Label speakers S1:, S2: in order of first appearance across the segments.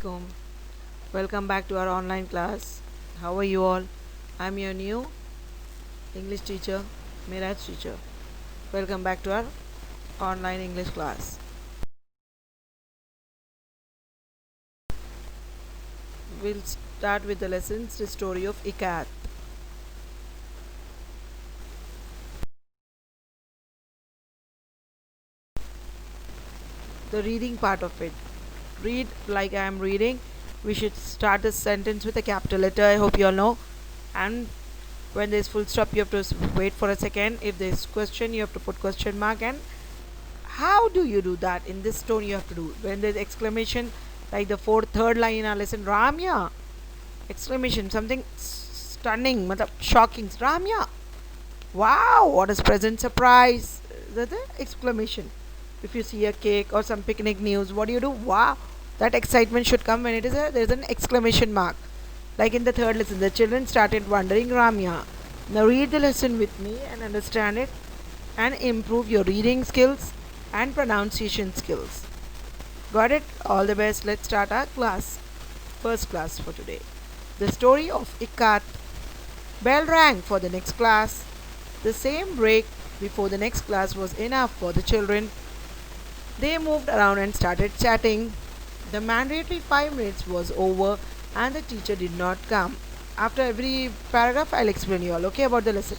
S1: Assalamualaikum. Welcome back to our online class. How are you all? I'm your new English teacher, Miraj teacher. Welcome back to our online English class. We'll start with the lessons, the story of Ikat. The reading part of it. Read like I am reading. We should start the sentence with a capital letter. I hope you all know. And when there's full stop, you have to wait for a second. If there's question, you have to put question mark. And how do you do that? In this tone, you have to do. When there's exclamation, like the third line in our lesson, Ramya! Exclamation, something stunning, shocking. Ramya! Wow! What a pleasant surprise! That's the exclamation. If you see a cake or some picnic news, what do? Wow! That excitement should come when there's an exclamation mark. Like in the third lesson, the children started wondering, Ramya. Now read the lesson with me and understand it and improve your reading skills and pronunciation skills. Got it? All the best. Let's start our class. First class for today. The story of Ikat. Bell rang for the next class. The same break before the next class was enough for the children. They moved around and started chatting. The mandatory 5 minutes was over and the teacher did not come. After every paragraph, I'll explain you all, okay, about the lesson.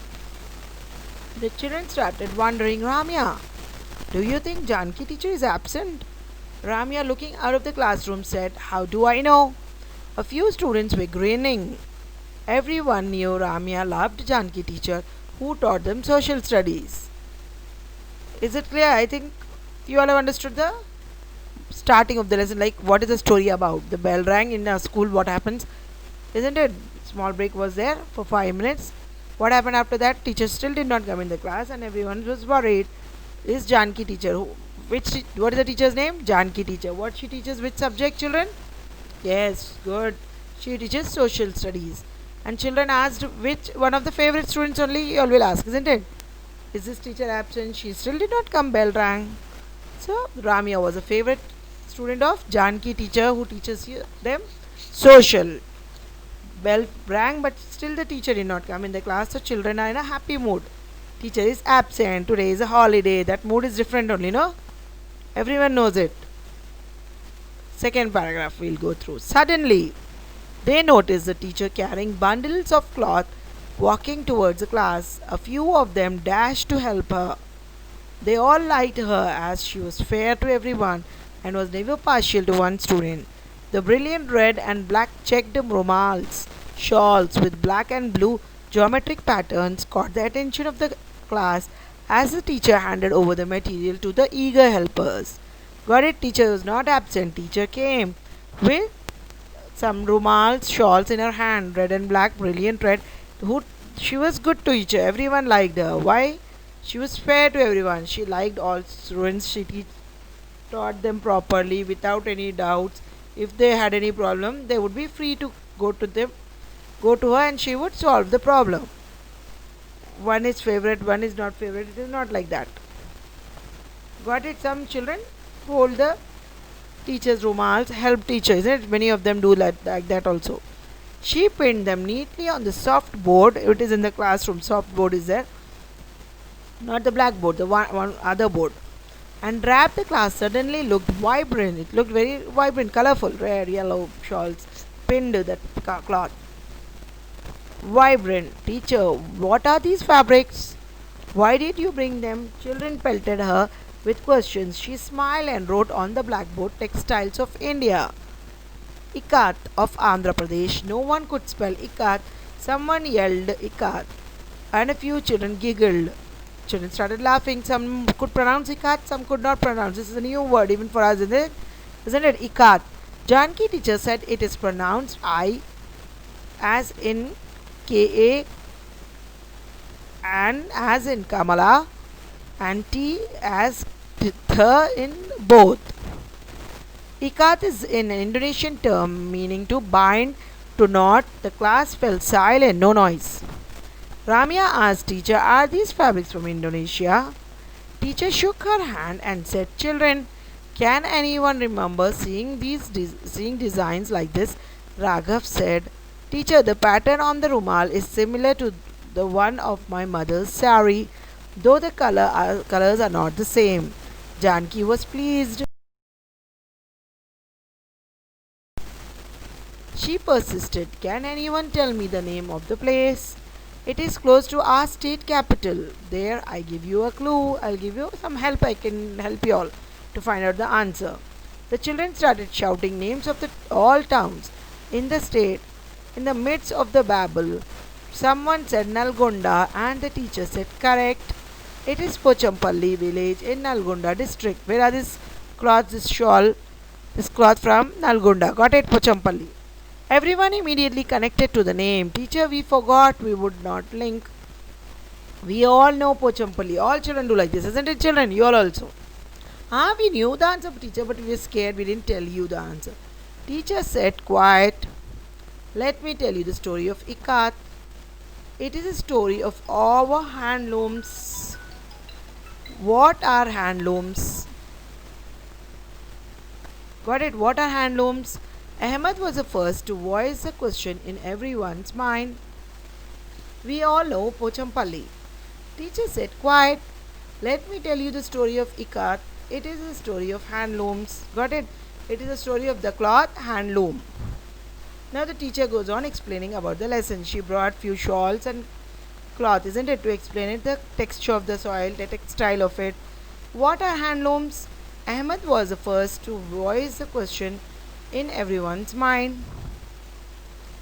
S1: The children started wondering, Ramya, do you think Janki teacher is absent? Ramya, looking out of the classroom, said, how do I know? A few students were grinning. Everyone knew Ramya loved Janki teacher who taught them social studies. Is it clear? I think you all have understood the starting of the lesson, like what is the story about. The bell rang in a school, what happens, isn't it? Small break was there for 5 minutes. What happened after that? Teacher still did not come in the class and everyone was worried. Is Janki teacher, what is the teacher's name? Janki teacher. What she teaches, which subject, children? Yes, good. She teaches social studies. And children asked which one of the favorite students only, you all will ask, isn't it? Is this teacher absent? She still did not come, bell rang. So Ramya was a favorite student of Janki teacher who teaches them social. Bell rang but still the teacher did not come in the class, so children are in a happy mood. Teacher is absent, today is a holiday. That mood is different only, no? Everyone knows it. Second paragraph we'll go through. Suddenly, they noticed the teacher carrying bundles of cloth walking towards the class. A few of them dashed to help her. They all liked her as she was fair to everyone and was never partial to one student. The brilliant red and black checked rumals, shawls with black and blue geometric patterns caught the attention of the class as the teacher handed over the material to the eager helpers. Got it? Teacher was not absent. Teacher came with some rumals, shawls in her hand, red and black, brilliant red. She was good to each other. Everyone liked her. Why? She was fair to everyone. She liked all students. She taught them properly without any doubts. If they had any problem, they would be free to go to her and she would solve the problem. One is favorite, one is not favorite. It is not like that. Got it? Some children hold the teacher's rumals, help teachers. Many of them do like that also. She pinned them neatly on the soft board. It is in the classroom. Soft board is there. Not the blackboard, the one other board. And wrapped the class suddenly looked vibrant. It looked very vibrant, colorful, red, yellow shawls pinned that cloth. Vibrant. Teacher, what are these fabrics? Why did you bring them? Children pelted her with questions. She smiled and wrote on the blackboard, Textiles of India. Ikat of Andhra Pradesh. No one could spell Ikat. Someone yelled Ikat and a few children giggled. Children started laughing. Some could pronounce Ikat, some could not pronounce. This is a new word even for us, isn't it? Ikat. Janki teacher said it is pronounced I as in Ka and as in Kamala and T as Th in both. Ikat is an Indonesian term meaning to bind, to knot. The class fell silent, no noise. Ramya asked teacher, are these fabrics from Indonesia? Teacher shook her hand and said, children, Can anyone remember seeing designs like this? Raghav said, Teacher, the pattern on the rumal is similar to the one of my mother's sari, though the colors are not the same. Janki was pleased. She persisted, Can anyone tell me the name of the place? It is close to our state capital. There, I give you a clue. I'll give you some help. I can help you all to find out the answer. The children started shouting names of all towns in the state. In the midst of the babble, someone said Nalgonda, and the teacher said, Correct. It is Pochampalli village in Nalgonda district. Where are this cloth from Nalgonda? Got it, Pochampalli. Everyone immediately connected to the name. Teacher, we forgot, we would not link. We all know Pochampalli. All children do like this, isn't it, children? You all also. We knew the answer, teacher, but we were scared. We didn't tell you the answer. Teacher said, Quiet. Let me tell you the story of Ikat. It is a story of our handlooms. What are handlooms? Got it? What are handlooms? Ahmed was the first to voice the question in everyone's mind. We all know Pochampalli. Teacher said, Quiet. Let me tell you the story of Ikat. It is a story of handlooms. Got it? It is a story of the cloth handloom. Now the teacher goes on explaining about the lesson. She brought few shawls and cloth, isn't it, to explain it, the texture of the soil, the textile of it. What are handlooms? Ahmed was the first to voice the question in everyone's mind.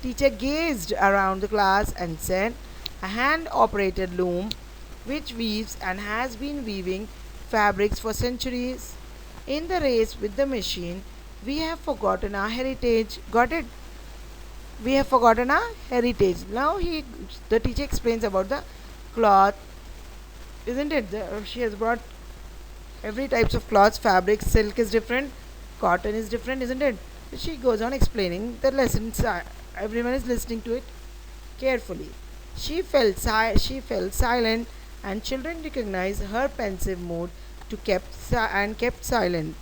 S1: Teacher gazed around the class and said, A hand-operated loom which weaves and has been weaving fabrics for centuries. In the race with the machine, we have forgotten our heritage. Got it? We have forgotten our heritage. Now the teacher explains about the cloth, isn't it? She has brought every types of cloths, fabrics. Silk is different, cotton is different, isn't it? She goes on explaining the lesson. Everyone is listening to it carefully. She fell silent, and children recognized her pensive mood and kept silent.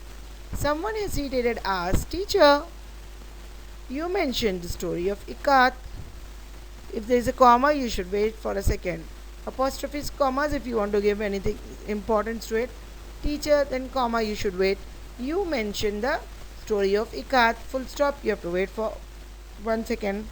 S1: Someone hesitated, asked, Teacher, you mentioned the story of Ikat. If there is a comma, you should wait for a second. Apostrophes, commas if you want to give anything importance to it. Teacher, then comma, you should wait. You mentioned the story of Ikat. Full stop, you have to wait for 1 second.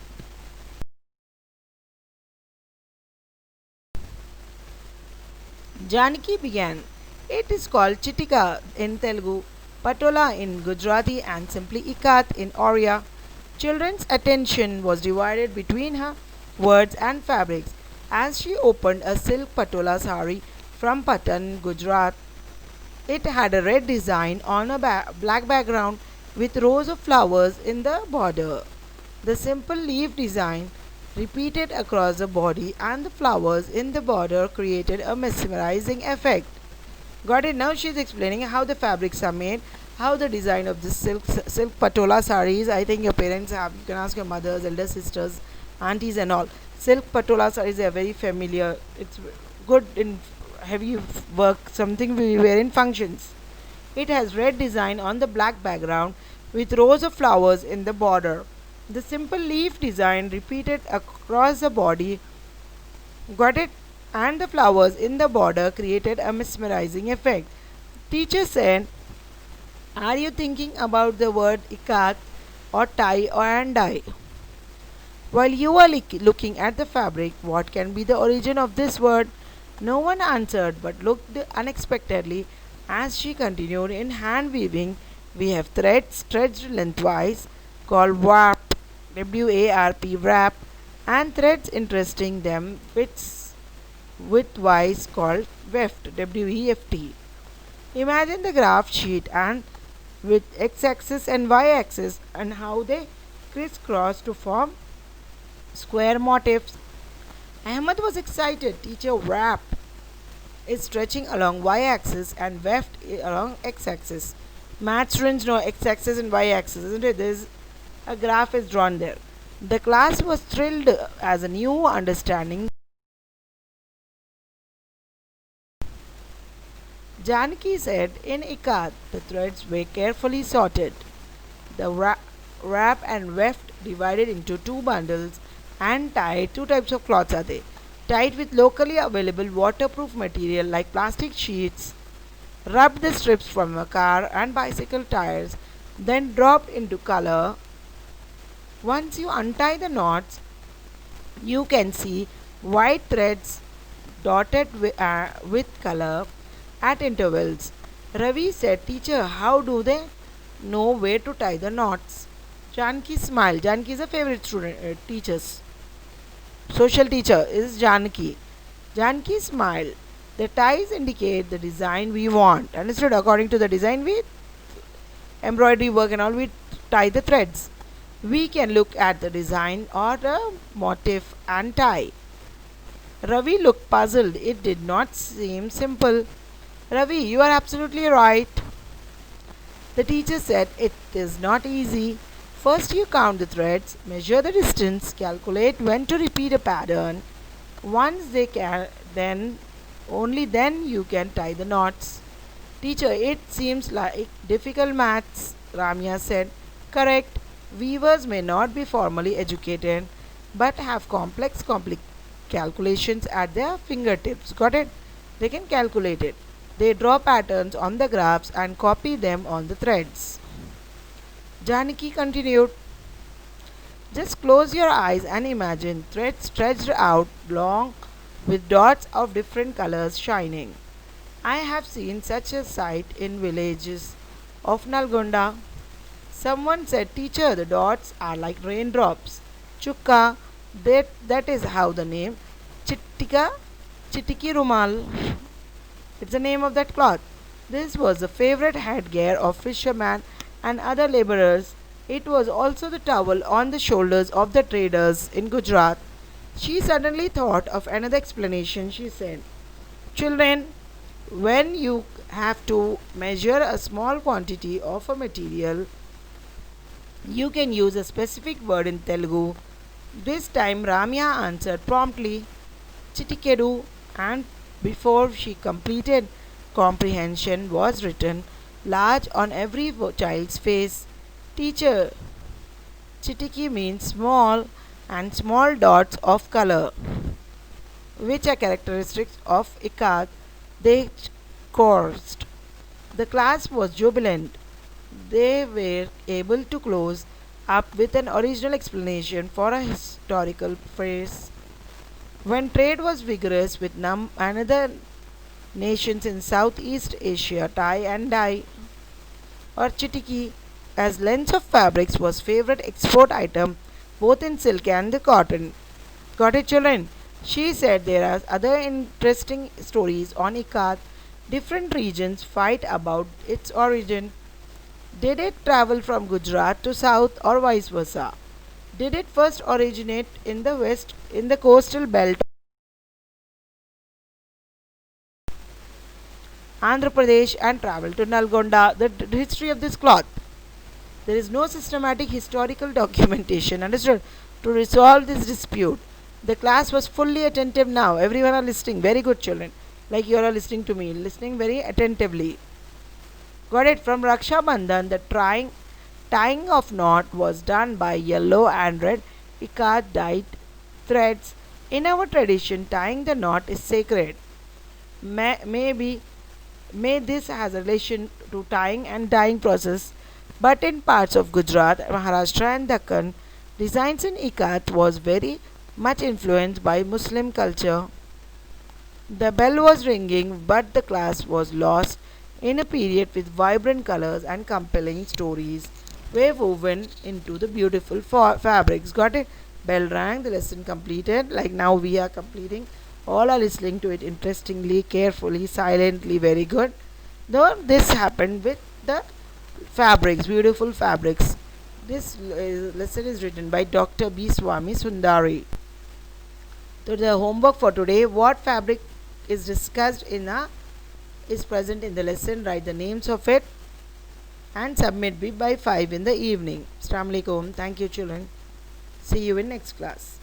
S1: Janaki began. It is called Chitika in Telugu, Patola in Gujarati, and simply Ikat in Oriya. Children's attention was divided between her words and fabrics as she opened a silk patola sari from Patan, Gujarat. It had a red design on a black background with rows of flowers in the border. The simple leaf design repeated across the body, and the flowers in the border created a mesmerizing effect. Got it? Now she's explaining how the fabrics are made, how the design of this silk patola saris. I think your parents have. You can ask your mothers, elder sisters, aunties, and all. Silk patola saris are very familiar. It's good in heavy work, something we wear in functions. It has red design on the black background with rows of flowers in the border. The simple leaf design repeated across the body. Got it? And the flowers in the border created a mesmerizing effect. Teacher said, Are you thinking about the word ikat or tie or and dye? While you are looking at the fabric, what can be the origin of this word? No one answered but looked unexpectedly as she continued. In hand weaving, we have threads stretched lengthwise called warp, W-A-R-P, wrap, and threads interesting them widthwise called weft, W-E-F-T. Imagine the graph sheet and with x-axis and y-axis and how they crisscross to form square motifs. Ahmed was excited. Teacher, wrap is stretching along y-axis and weft along x-axis. Math students know x-axis and y-axis, isn't it? There's a graph is drawn there. The class was thrilled as a new understanding. Janaki said in ikat the threads were carefully sorted, the wrap and weft divided into two bundles and tied. Two types of cloths are there. Tied with locally available waterproof material like plastic sheets, rubbed the strips from a car and bicycle tires, then dropped into color. Once you untie the knots, you can see white threads dotted with color at intervals. Ravi said, Teacher, how do they know where to tie the knots? Janki smiled. Janki is a favorite student, teacher's. Social teacher is Janki. Janki smiled. The ties indicate the design we want. Understood? According to the design, we embroidery work and all, we tie the threads. We can look at the design or the motif and tie. Ravi looked puzzled. It did not seem simple. Ravi, you are absolutely right. The teacher said it is not easy. First, you count the threads, measure the distance, calculate when to repeat a pattern. Once they can, then only then you can tie the knots. Teacher, it seems like difficult maths, Ramya said. Correct. Weavers may not be formally educated but have complex calculations at their fingertips. Got it? They can calculate it. They draw patterns on the graphs and copy them on the threads. Janaki continued, just close your eyes and imagine threads stretched out long with dots of different colors shining. I have seen such a sight in villages of Nalgonda. Someone said, Teacher, the dots are like raindrops. Chukka, that is how the name Chitiki Rumal. It's the name of that cloth. This was the favorite headgear of fishermen and other laborers. It was also the towel on the shoulders of the traders in Gujarat. She suddenly thought of another explanation. She said, Children, when you have to measure a small quantity of a material, you can use a specific word in Telugu. This time Ramya answered promptly, Chitikedu, and before she completed, comprehension was written large on every child's face. Teacher, Chitiki means small and small dots of color, which are characteristics of ikat. They chorused. The class was jubilant. They were able to close up with an original explanation for a historical phrase. When trade was vigorous with another nations in Southeast Asia, tie and dye or chitiki as lengths of fabrics was favorite export item both in silk and the cotton. Got it, children? She said there are other interesting stories on ikat. Different regions fight about its origin. Did it travel from Gujarat to South or vice versa? Did it first originate in the west in the coastal belt Andhra Pradesh and travel to Nalgonda? The history of this cloth. There is no systematic historical documentation, understood, to resolve this dispute. The class was fully attentive now. Everyone are listening. Very good, children. Like you are listening to me, listening very attentively. Got it? From Raksha Bandhan, the tying of knot was done by yellow and red ikat dyed threads. In our tradition, tying the knot is sacred. May this has a relation to tying and dyeing process, but in parts of Gujarat, Maharashtra and Deccan, designs in ikat was very much influenced by Muslim culture. The bell was ringing, but the class was lost in a period with vibrant colors and compelling stories were woven into the beautiful fabrics. Got it? Bell rang, the lesson completed. Like now we are completing. All are listening to it interestingly, carefully, silently. Very good. Though this happened with the fabrics, beautiful fabrics. This lesson is written by Dr. B. Swami Sundari. So the homework for today: what fabric is discussed is present in the lesson. Write the names of it and submit by 5 in the evening. Assalamu alaikum. Thank you, children. See you in next class.